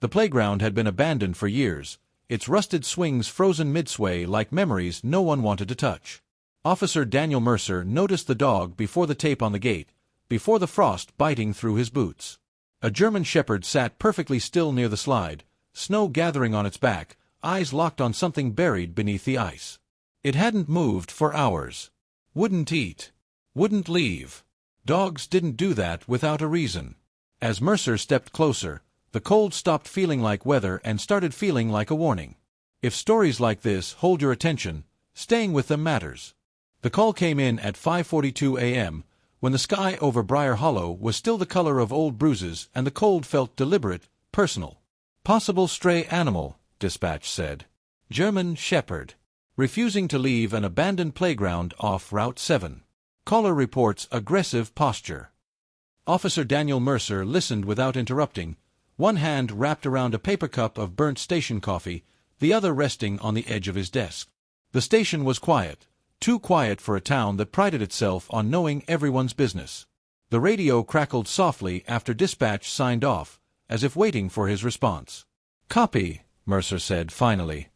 The playground had been abandoned for years, its rusted swings frozen mid-sway like memories no one wanted to touch. Officer Daniel Mercer noticed the dog before the tape on the gate, before the frost biting through his boots. A German shepherd sat perfectly still near the slide, snow gathering on its back, eyes locked on something buried beneath the ice. It hadn't moved for hours. Wouldn't eat. Wouldn't leave. Dogs didn't do that without a reason. As Mercer stepped closer, the cold stopped feeling like weather and started feeling like a warning. If stories like this hold your attention, staying with them matters. The call came in at 5:42 a.m., when the sky over Briar Hollow was still the color of old bruises and the cold felt deliberate, personal. Possible stray animal, dispatch said. German shepherd. Refusing to leave an abandoned playground off Route 7. Caller reports aggressive posture. Officer Daniel Mercer listened without interrupting, one hand wrapped around a paper cup of burnt station coffee, the other resting on the edge of his desk. The station was quiet, too quiet for a town that prided itself on knowing everyone's business. The radio crackled softly after dispatch signed off, as if waiting for his response. "Copy," Mercer said finally.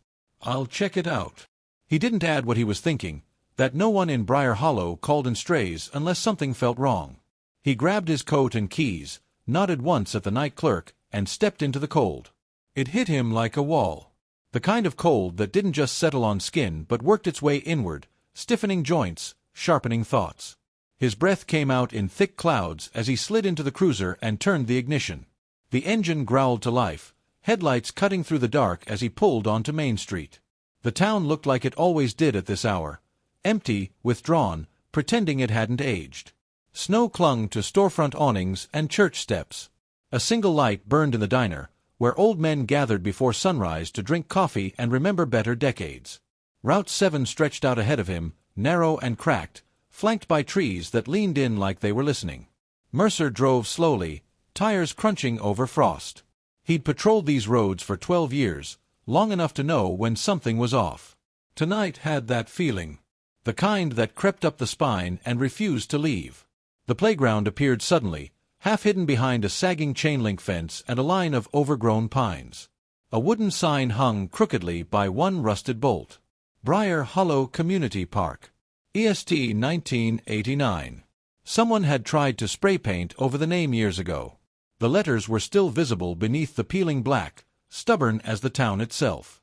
"I'll check it out." He didn't add what he was thinking, that no one in Briar Hollow called in strays unless something felt wrong. He grabbed his coat and keys, nodded once at the night clerk, and stepped into the cold. It hit him like a wall. The kind of cold that didn't just settle on skin but worked its way inward, stiffening joints, sharpening thoughts. His breath came out in thick clouds as he slid into the cruiser and turned the ignition. The engine growled to life, headlights cutting through the dark as he pulled onto Main Street. The town looked like it always did at this hour, empty, withdrawn, pretending it hadn't aged. Snow clung to storefront awnings and church steps. A single light burned in the diner, where old men gathered before sunrise to drink coffee and remember better decades. Route 7 stretched out ahead of him, narrow and cracked, flanked by trees that leaned in like they were listening. Mercer drove slowly, tires crunching over frost. He'd patrolled these roads for 12 years, long enough to know when something was off. Tonight had that feeling. The kind that crept up the spine and refused to leave. The playground appeared suddenly, half hidden behind a sagging chain-link fence and a line of overgrown pines. A wooden sign hung crookedly by one rusted bolt. Briar Hollow Community Park. EST 1989. Someone had tried to spray paint over the name years ago. The letters were still visible beneath the peeling black, stubborn as the town itself.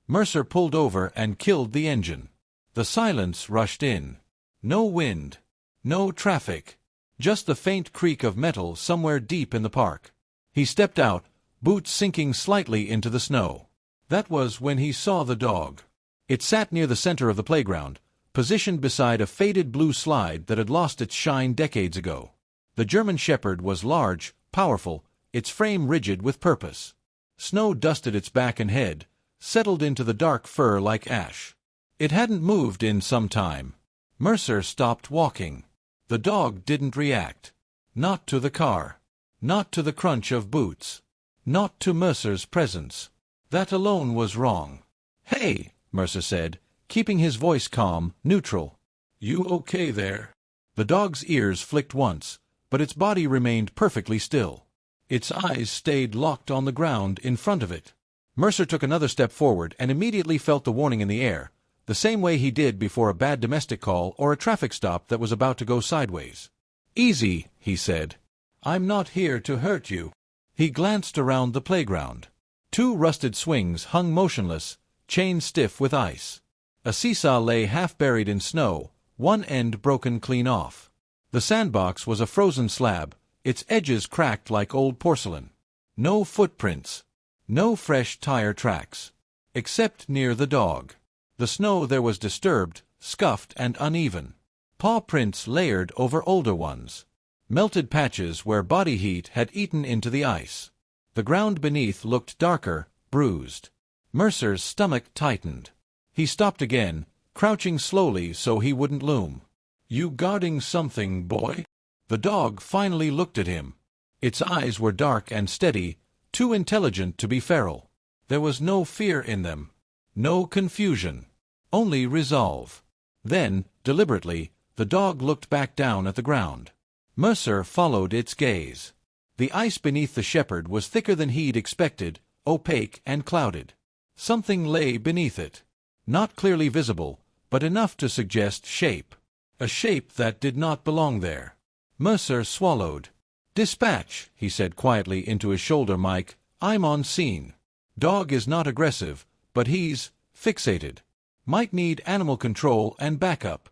Mercer pulled over and killed the engine. The silence rushed in. No wind. No traffic. Just the faint creak of metal somewhere deep in the park. He stepped out, boots sinking slightly into the snow. That was when he saw the dog. It sat near the center of the playground, positioned beside a faded blue slide that had lost its shine decades ago. The German shepherd was large, powerful, its frame rigid with purpose. Snow dusted its back and head, settled into the dark fur like ash. It hadn't moved in some time. Mercer stopped walking. The dog didn't react. Not to the car. Not to the crunch of boots. Not to Mercer's presence. That alone was wrong. "Hey," Mercer said, keeping his voice calm, neutral. "You okay there?" The dog's ears flicked once, but its body remained perfectly still. Its eyes stayed locked on the ground in front of it. Mercer took another step forward and immediately felt the warning in the air, the same way he did before a bad domestic call or a traffic stop that was about to go sideways. "Easy," he said. "I'm not here to hurt you." He glanced around the playground. 2 rusted swings hung motionless, chains stiff with ice. A seesaw lay half buried in snow, one end broken clean off. The sandbox was a frozen slab, its edges cracked like old porcelain. No footprints. No fresh tire tracks. Except near the dog. The snow there was disturbed, scuffed and uneven. Paw prints layered over older ones. Melted patches where body heat had eaten into the ice. The ground beneath looked darker, bruised. Mercer's stomach tightened. He stopped again, crouching slowly so he wouldn't loom. "You guarding something, boy?" The dog finally looked at him. Its eyes were dark and steady, too intelligent to be feral. There was no fear in them. No confusion. Only resolve. Then, deliberately, the dog looked back down at the ground. Mercer followed its gaze. The ice beneath the shepherd was thicker than he'd expected, opaque and clouded. Something lay beneath it. Not clearly visible, but enough to suggest shape. A shape that did not belong there. Mercer swallowed. "Dispatch," he said quietly into his shoulder mic. "I'm on scene. Dog is not aggressive, but he's fixated. Might need animal control and backup."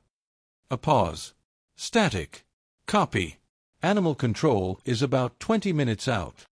A pause. "Static. Copy. Animal control is about 20 minutes out."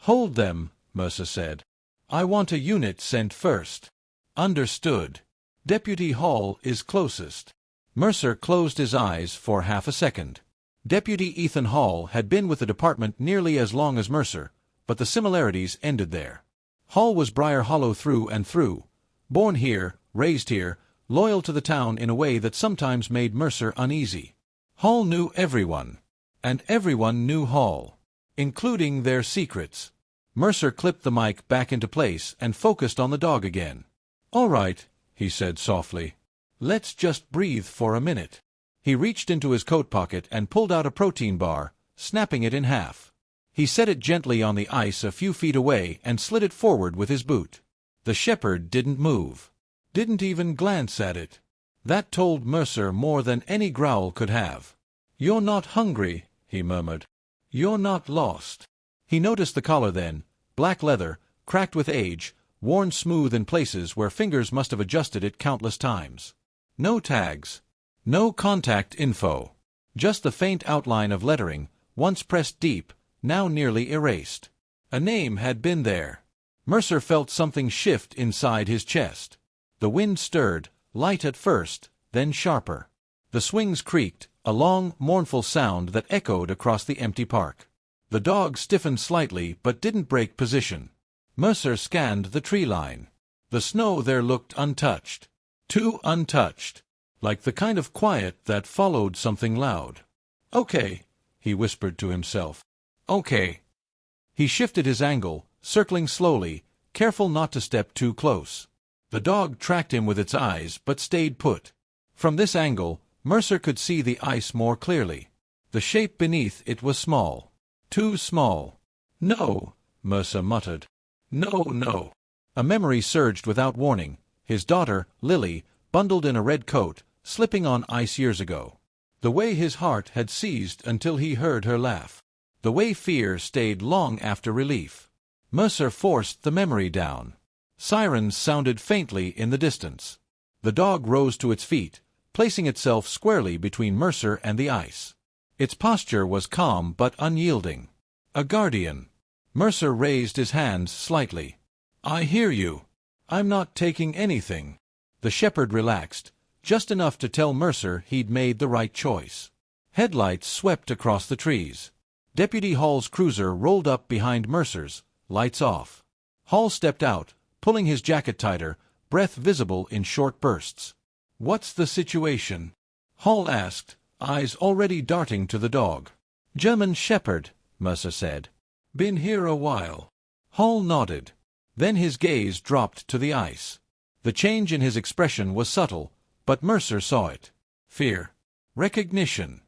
"Hold them," Mercer said. "I want a unit sent first." "Understood. Deputy Hall is closest." Mercer closed his eyes for half a second. Deputy Ethan Hall had been with the department nearly as long as Mercer, but the similarities ended there. Hall was Briar Hollow through and through. Born here, raised here, loyal to the town in a way that sometimes made Mercer uneasy. Hall knew everyone. And everyone knew Hall, including their secrets. Mercer clipped the mic back into place and focused on the dog again. "All right," he said softly. "Let's just breathe for a minute." He reached into his coat pocket and pulled out a protein bar, snapping it in half. He set it gently on the ice a few feet away and slid it forward with his boot. The shepherd didn't move. Didn't even glance at it. That told Mercer more than any growl could have. "You're not hungry," he murmured. "You're not lost." He noticed the collar then, black leather, cracked with age, worn smooth in places where fingers must have adjusted it countless times. No tags. No contact info. Just the faint outline of lettering, once pressed deep, now nearly erased. A name had been there. Mercer felt something shift inside his chest. The wind stirred, light at first, then sharper. The swings creaked, a long, mournful sound that echoed across the empty park. The dog stiffened slightly but didn't break position. Mercer scanned the tree line. The snow there looked untouched. Too untouched. Like the kind of quiet that followed something loud. "Okay," he whispered to himself. "Okay." He shifted his angle, circling slowly, careful not to step too close. The dog tracked him with its eyes but stayed put. From this angle, Mercer could see the ice more clearly. The shape beneath it was small. Too small. "No," Mercer muttered. "No, no." A memory surged without warning. His daughter, Lily, bundled in a red coat, slipping on ice years ago. The way his heart had seized until he heard her laugh. The way fear stayed long after relief. Mercer forced the memory down. Sirens sounded faintly in the distance. The dog rose to its feet, placing itself squarely between Mercer and the ice. Its posture was calm but unyielding. A guardian. Mercer raised his hands slightly. "I hear you. I'm not taking anything." The shepherd relaxed, just enough to tell Mercer he'd made the right choice. Headlights swept across the trees. Deputy Hall's cruiser rolled up behind Mercer's, lights off. Hall stepped out, pulling his jacket tighter, breath visible in short bursts. "What's the situation?" Hall asked, eyes already darting to the dog. "German shepherd," Mercer said. "Been here a while." Hall nodded. Then his gaze dropped to the ice. The change in his expression was subtle, but Mercer saw it. Fear. Recognition.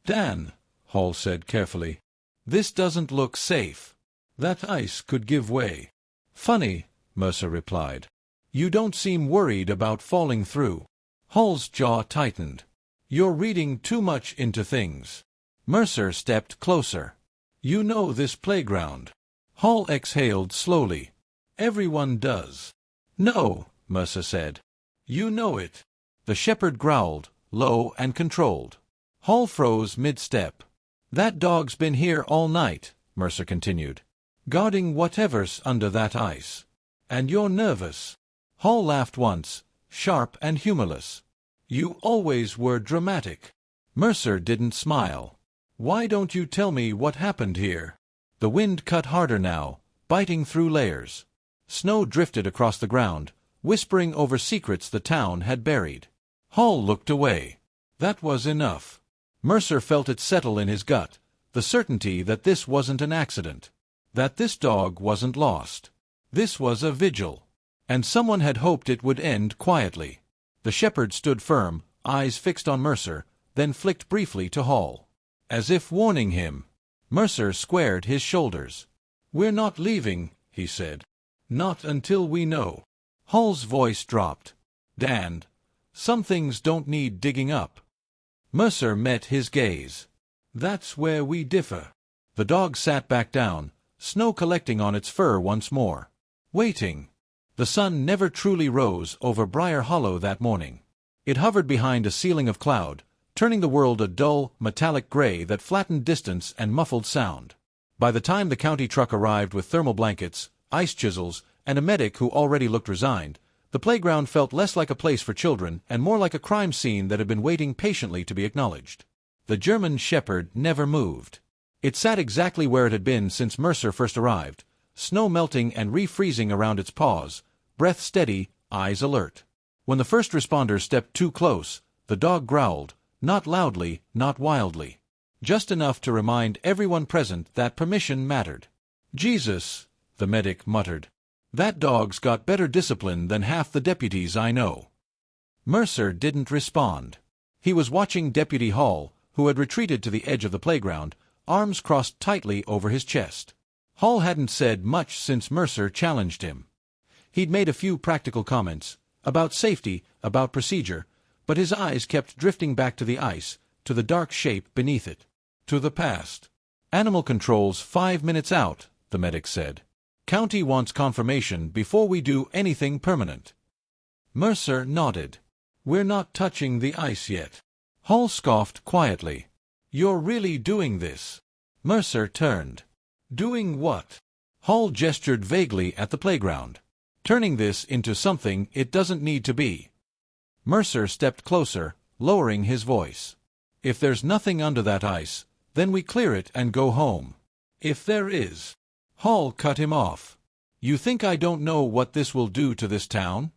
"Dan," Hall said carefully. "This doesn't look safe. That ice could give way." "Funny," Mercer replied. "You don't seem worried about falling through." Hall's jaw tightened. "You're reading too much into things." Mercer stepped closer. "You know this playground." Hall exhaled slowly. "Everyone does." "No," Mercer said. "You know it." The shepherd growled, low and controlled. Hall froze mid-step. "That dog's been here all night," Mercer continued, "guarding whatever's under that ice. And you're nervous." Hall laughed once, sharp and humorless. "You always were dramatic." Mercer didn't smile. "Why don't you tell me what happened here?" The wind cut harder now, biting through layers. Snow drifted across the ground, whispering over secrets the town had buried. Hall looked away. That was enough. Mercer felt it settle in his gut, the certainty that this wasn't an accident. That this dog wasn't lost. This was a vigil. And someone had hoped it would end quietly. The shepherd stood firm, eyes fixed on Mercer, then flicked briefly to Hall. As if warning him. Mercer squared his shoulders. "We're not leaving," he said. Not until we know. Hall's voice dropped. Dan, some things don't need digging up. Mercer met his gaze. That's where we differ. The dog sat back down, snow collecting on its fur once more. Waiting. The sun never truly rose over Briar Hollow that morning. It hovered behind a ceiling of cloud, turning the world a dull, metallic gray that flattened distance and muffled sound. By the time the county truck arrived with thermal blankets, ice chisels, and a medic who already looked resigned, the playground felt less like a place for children and more like a crime scene that had been waiting patiently to be acknowledged. The German Shepherd never moved. It sat exactly where it had been since Mercer first arrived, snow melting and refreezing around its paws, breath steady, eyes alert. When the first responders stepped too close, the dog growled, not loudly, not wildly. Just enough to remind everyone present that permission mattered. Jesus, the medic muttered. That dog's got better discipline than half the deputies I know. Mercer didn't respond. He was watching Deputy Hall, who had retreated to the edge of the playground, arms crossed tightly over his chest. Hall hadn't said much since Mercer challenged him. He'd made a few practical comments, about safety, about procedure, but his eyes kept drifting back to the ice, to the dark shape beneath it. To the past. Animal control's 5 minutes out, the medic said. County wants confirmation before we do anything permanent. Mercer nodded. We're not touching the ice yet. Hall scoffed quietly. You're really doing this? Mercer turned. Doing what? Hall gestured vaguely at the playground. Turning this into something it doesn't need to be. Mercer stepped closer, lowering his voice. If there's nothing under that ice, then we clear it and go home. If there is. Hall cut him off. You think I don't know what this will do to this town?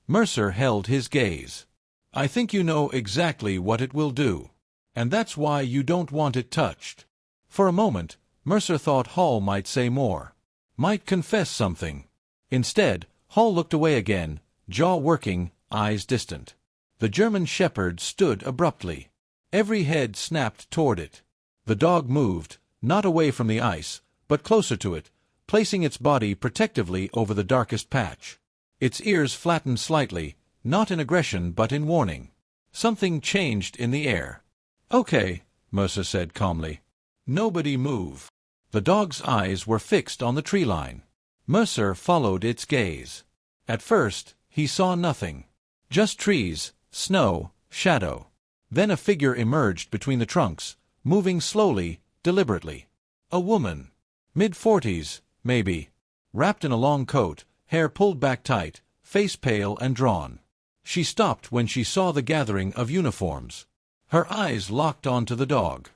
Mercer held his gaze. I think you know exactly what it will do. And that's why you don't want it touched. For a moment, Mercer thought Hall might say more. Might confess something. Instead, Hall looked away again, jaw working, eyes distant. The German Shepherd stood abruptly. Every head snapped toward it. The dog moved, not away from the ice, but closer to it, placing its body protectively over the darkest patch. Its ears flattened slightly, not in aggression but in warning. Something changed in the air. Okay, Mercer said calmly. Nobody move. The dog's eyes were fixed on the tree line. Mercer followed its gaze. At first, he saw nothing. Just trees, snow, shadow. Then a figure emerged between the trunks, moving slowly, deliberately. A woman. Mid-40s, maybe. Wrapped in a long coat, hair pulled back tight, face pale and drawn. She stopped when she saw the gathering of uniforms. Her eyes locked onto the dog.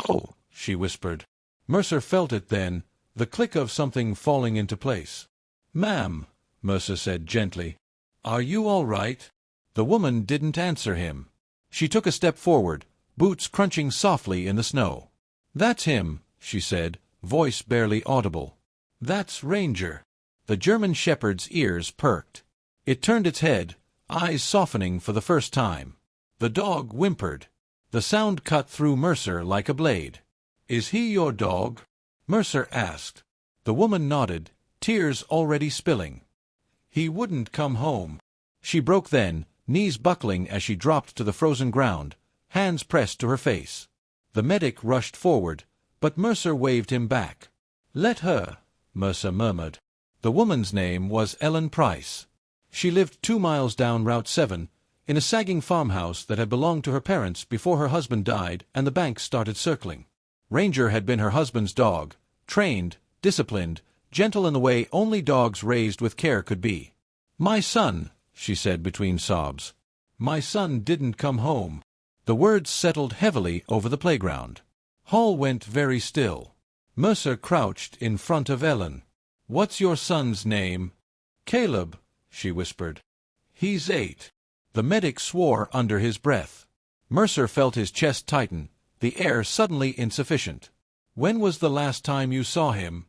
Oh, she whispered. Mercer felt it then, the click of something falling into place. Ma'am, Mercer said gently. Are you all right? The woman didn't answer him. She took a step forward, boots crunching softly in the snow. That's him, she said, voice barely audible. That's Ranger. The German Shepherd's ears perked. It turned its head, eyes softening for the first time. The dog whimpered. The sound cut through Mercer like a blade. Is he your dog? Mercer asked. The woman nodded, tears already spilling. He wouldn't come home. She broke then, knees buckling as she dropped to the frozen ground, hands pressed to her face. The medic rushed forward, but Mercer waved him back. Let her, Mercer murmured. The woman's name was Ellen Price. She lived 2 miles down Route 7, in a sagging farmhouse that had belonged to her parents before her husband died and the banks started circling. Ranger had been her husband's dog, trained, disciplined, gentle in the way only dogs raised with care could be. My son, she said between sobs. My son didn't come home. The words settled heavily over the playground. Hall went very still. Mercer crouched in front of Ellen. What's your son's name? Caleb, she whispered. He's 8. The medic swore under his breath. Mercer felt his chest tighten, the air suddenly insufficient. When was the last time you saw him?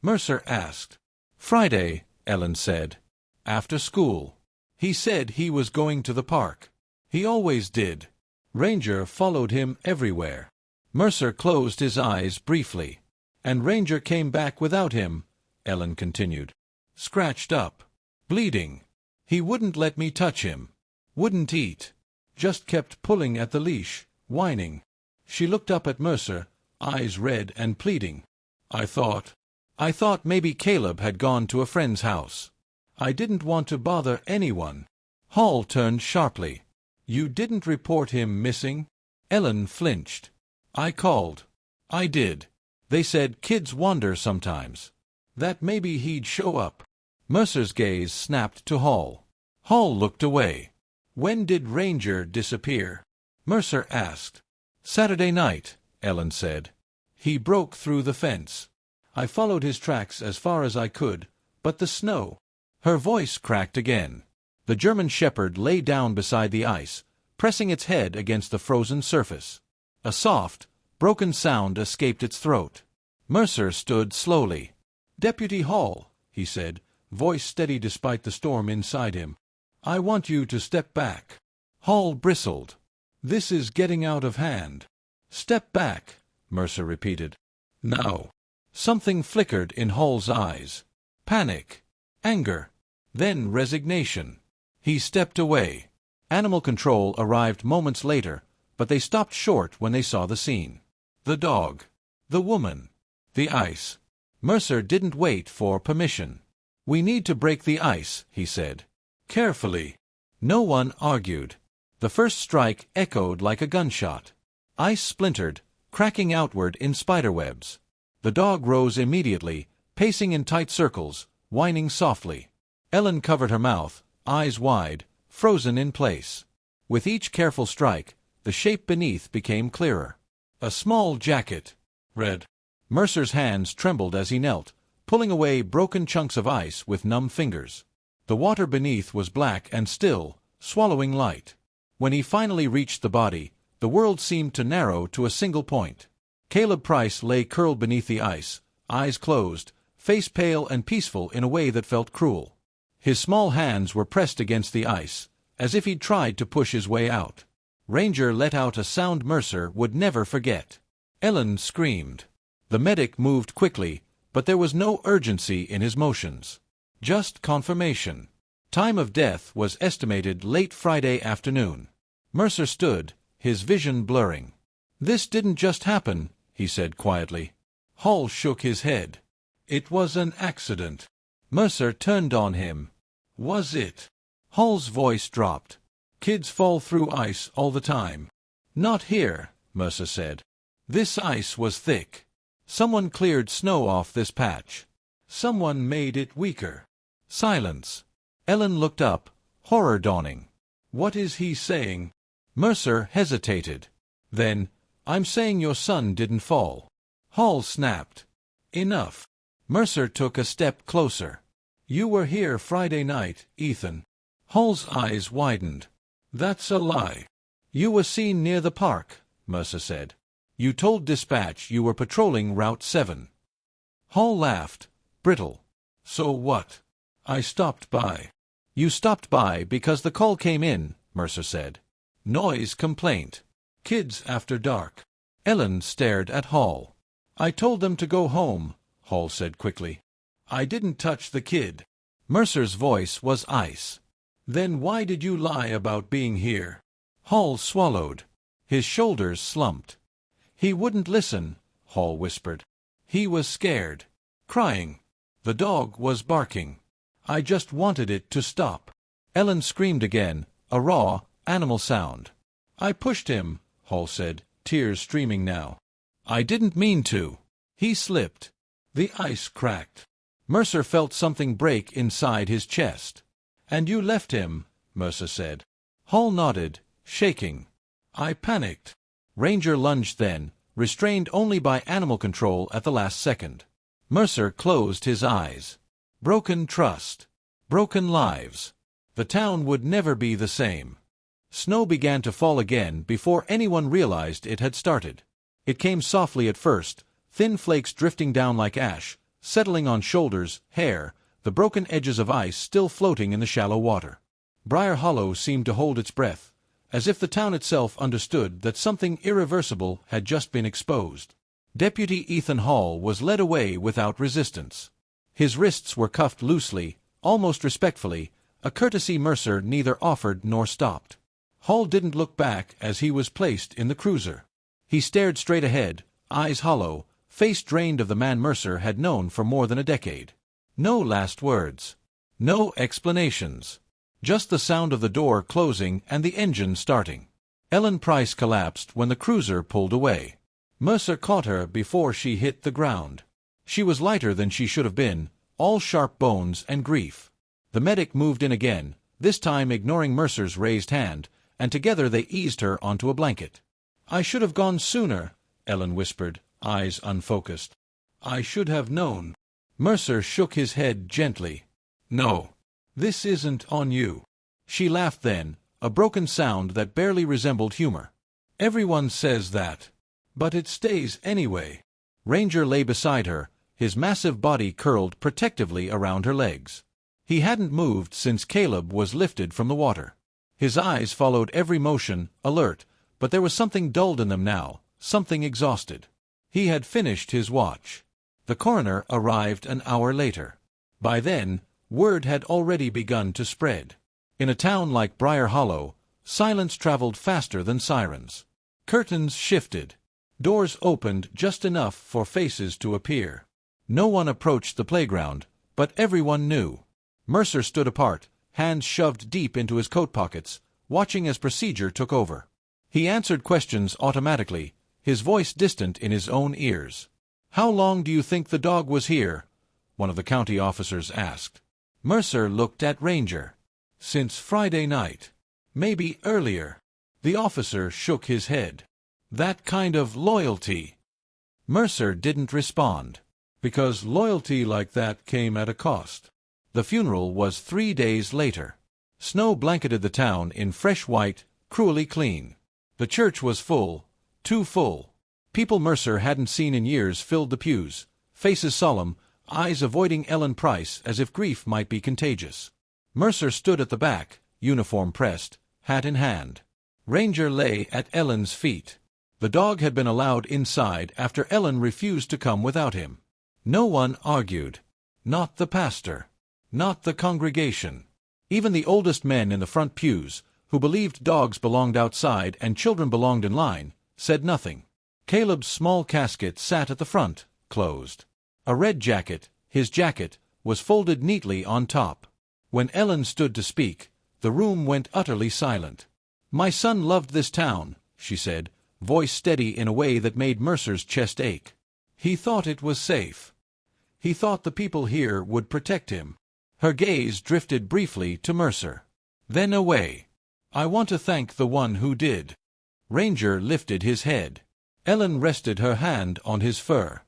Mercer asked. Friday, Ellen said. After school. He said he was going to the park. He always did. Ranger followed him everywhere. Mercer closed his eyes briefly. And Ranger came back without him, Ellen continued. scratched up, bleeding. He wouldn't let me touch him. Wouldn't eat. Just kept pulling at the leash, whining. She looked up at Mercer, eyes red and pleading. I thought maybe Caleb had gone to a friend's house. I didn't want to bother anyone. Hall turned sharply. You didn't report him missing? Ellen flinched. I called. I did. They said kids wander sometimes. That maybe he'd show up. Mercer's gaze snapped to Hall. Hall looked away. When did Ranger disappear? Mercer asked. Saturday night, Ellen said. He broke through the fence. I followed his tracks as far as I could, but the snow. Her voice cracked again. The German shepherd lay down beside the ice, pressing its head against the frozen surface. A soft, broken sound escaped its throat. Mercer stood slowly. Deputy Hall, he said, voice steady despite the storm inside him. I want you to step back. Hall bristled. This is getting out of hand. Step back, Mercer repeated. Now. Something flickered in Hall's eyes. Panic. Anger. Then resignation. He stepped away. Animal control arrived moments later, but they stopped short when they saw the scene. The dog. The woman. The ice. Mercer didn't wait for permission. We need to break the ice, he said. Carefully. No one argued. The first strike echoed like a gunshot. Ice splintered, cracking outward in spiderwebs. The dog rose immediately, pacing in tight circles, whining softly. Ellen covered her mouth, eyes wide, frozen in place. With each careful strike, the shape beneath became clearer. A small jacket. Red. Mercer's hands trembled as he knelt, pulling away broken chunks of ice with numb fingers. The water beneath was black and still, swallowing light. When he finally reached the body, the world seemed to narrow to a single point. Caleb Price lay curled beneath the ice, eyes closed, face pale and peaceful in a way that felt cruel. His small hands were pressed against the ice, as if he'd tried to push his way out. Ranger let out a sound Mercer would never forget. Ellen screamed. The medic moved quickly, but there was no urgency in his motions. Just confirmation. Time of death was estimated late Friday afternoon. Mercer stood, his vision blurring. This didn't just happen, he said quietly. Hall shook his head. It was an accident. Mercer turned on him. Was it? Hall's voice dropped. Kids fall through ice all the time. Not here, Mercer said. This ice was thick. Someone cleared snow off this patch. Someone made it weaker. Silence. Ellen looked up, horror dawning. What is he saying? Mercer hesitated. Then, I'm saying your son didn't fall. Hall snapped. Enough. Mercer took a step closer. You were here Friday night, Ethan. Hall's eyes widened. That's a lie. You were seen near the park, Mercer said. You told dispatch you were patrolling Route 7. Hall laughed, brittle. So what? I stopped by. You stopped by because the call came in, Mercer said. Noise complaint. Kids after dark. Ellen stared at Hall. I told them to go home, Hall said quickly. I didn't touch the kid. Mercer's voice was ice. Then why did you lie about being here? Hall swallowed. His shoulders slumped. He wouldn't listen, Hall whispered. He was scared. Crying. The dog was barking. I just wanted it to stop. Ellen screamed again, a raw, animal sound. I pushed him, Hall said, tears streaming now. I didn't mean to. He slipped. The ice cracked. Mercer felt something break inside his chest. And you left him, Mercer said. Hall nodded, shaking. I panicked. Ranger lunged then, restrained only by animal control at the last second. Mercer closed his eyes. Broken trust. Broken lives. The town would never be the same. Snow began to fall again before anyone realized it had started. It came softly at first, thin flakes drifting down like ash, settling on shoulders, hair, the broken edges of ice still floating in the shallow water. Briar Hollow seemed to hold its breath, as if the town itself understood that something irreversible had just been exposed. Deputy Ethan Hall was led away without resistance. His wrists were cuffed loosely, almost respectfully, a courtesy Mercer neither offered nor stopped. Hall didn't look back as he was placed in the cruiser. He stared straight ahead, eyes hollow, face drained of the man Mercer had known for more than a decade. No last words. No explanations. Just the sound of the door closing and the engine starting. Ellen Price collapsed when the cruiser pulled away. Mercer caught her before she hit the ground. She was lighter than she should have been, all sharp bones and grief. The medic moved in again, this time ignoring Mercer's raised hand, and together they eased her onto a blanket. "I should have gone sooner," Ellen whispered, eyes unfocused. "I should have known." Mercer shook his head gently. "No. This isn't on you." She laughed then, a broken sound that barely resembled humor. "Everyone says that. But it stays anyway." Ranger lay beside her, his massive body curled protectively around her legs. He hadn't moved since Caleb was lifted from the water. His eyes followed every motion, alert, but there was something dulled in them now, something exhausted. He had finished his watch. The coroner arrived an hour later. By then, word had already begun to spread. In a town like Briar Hollow, silence traveled faster than sirens. Curtains shifted. Doors opened just enough for faces to appear. No one approached the playground, but everyone knew. Mercer stood apart, hands shoved deep into his coat pockets, watching as procedure took over. He answered questions automatically, his voice distant in his own ears. "How long do you think the dog was here?" one of the county officers asked. Mercer looked at Ranger. "Since Friday night. Maybe earlier." The officer shook his head. "That kind of loyalty." Mercer didn't respond. "Because loyalty like that came at a cost." The funeral was 3 days later. Snow blanketed the town in fresh white, cruelly clean. The church was full, too full. People Mercer hadn't seen in years filled the pews, faces solemn, eyes avoiding Ellen Price as if grief might be contagious. Mercer stood at the back, uniform pressed, hat in hand. Ranger lay at Ellen's feet. The dog had been allowed inside after Ellen refused to come without him. No one argued. Not the pastor. Not the congregation. Even the oldest men in the front pews, who believed dogs belonged outside and children belonged in line, said nothing. Caleb's small casket sat at the front, closed. A red jacket, his jacket, was folded neatly on top. When Ellen stood to speak, the room went utterly silent. "My son loved this town," she said, voice steady in a way that made Mercer's chest ache. "He thought it was safe. He thought the people here would protect him." Her gaze drifted briefly to Mercer. Then away. "I want to thank the one who did." Ranger lifted his head. Ellen rested her hand on his fur.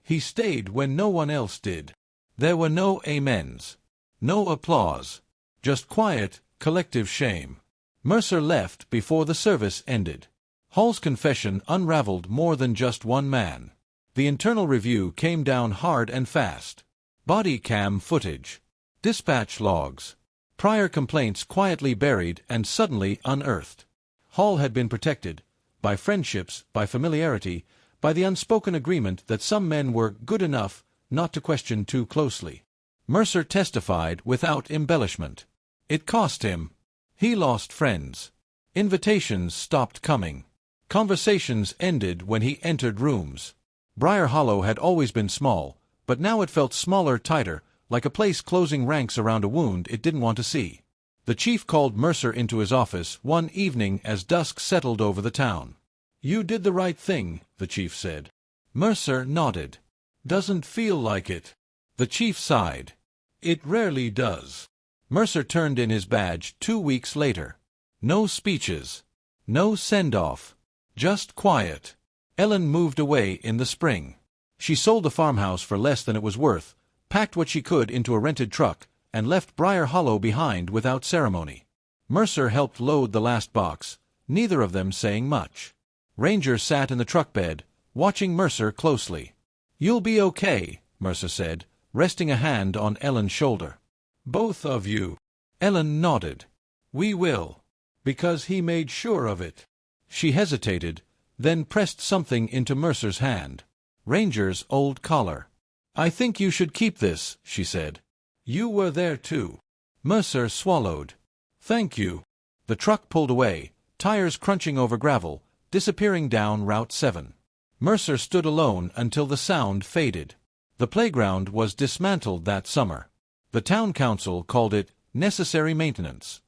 "He stayed when no one else did." There were no amens. No applause. Just quiet, collective shame. Mercer left before the service ended. Hall's confession unraveled more than just one man. The internal review came down hard and fast. Body cam footage. Dispatch logs. Prior complaints quietly buried and suddenly unearthed. Hall had been protected, by friendships, by familiarity, by the unspoken agreement that some men were good enough not to question too closely. Mercer testified without embellishment. It cost him. He lost friends. Invitations stopped coming. Conversations ended when he entered rooms. Briar Hollow had always been small, but now it felt smaller, tighter, like a place closing ranks around a wound it didn't want to see. The chief called Mercer into his office one evening as dusk settled over the town. "You did the right thing," the chief said. Mercer nodded. "Doesn't feel like it." The chief sighed. "It rarely does." Mercer turned in his badge 2 weeks later. No speeches. No send-off. Just quiet. Ellen moved away in the spring. She sold the farmhouse for less than it was worth, packed what she could into a rented truck, and left Briar Hollow behind without ceremony. Mercer helped load the last box, neither of them saying much. Ranger sat in the truck bed, watching Mercer closely. "You'll be okay," Mercer said, resting a hand on Ellen's shoulder. "Both of you." Ellen nodded. "We will." "Because he made sure of it." She hesitated, then pressed something into Mercer's hand. Ranger's old collar. "I think you should keep this," she said. "You were there too." Mercer swallowed. "Thank you." The truck pulled away, tires crunching over gravel, disappearing down Route 7. Mercer stood alone until the sound faded. The playground was dismantled that summer. The town council called it necessary maintenance.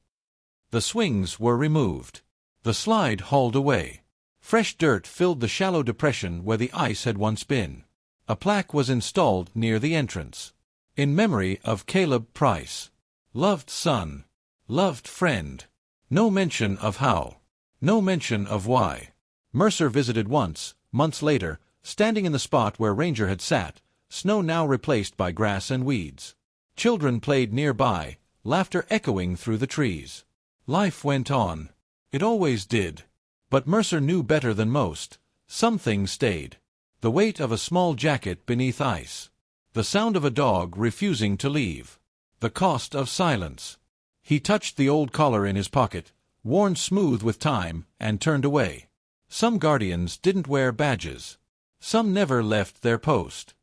The swings were removed. The slide hauled away. Fresh dirt filled the shallow depression where the ice had once been. A plaque was installed near the entrance. In memory of Caleb Price. Loved son. Loved friend. No mention of how. No mention of why. Mercer visited once, months later, standing in the spot where Ranger had sat, snow now replaced by grass and weeds. Children played nearby, laughter echoing through the trees. Life went on. It always did. But Mercer knew better than most. Some things stayed. The weight of a small jacket beneath ice. The sound of a dog refusing to leave. The cost of silence. He touched the old collar in his pocket, worn smooth with time, and turned away. Some guardians didn't wear badges. Some never left their post.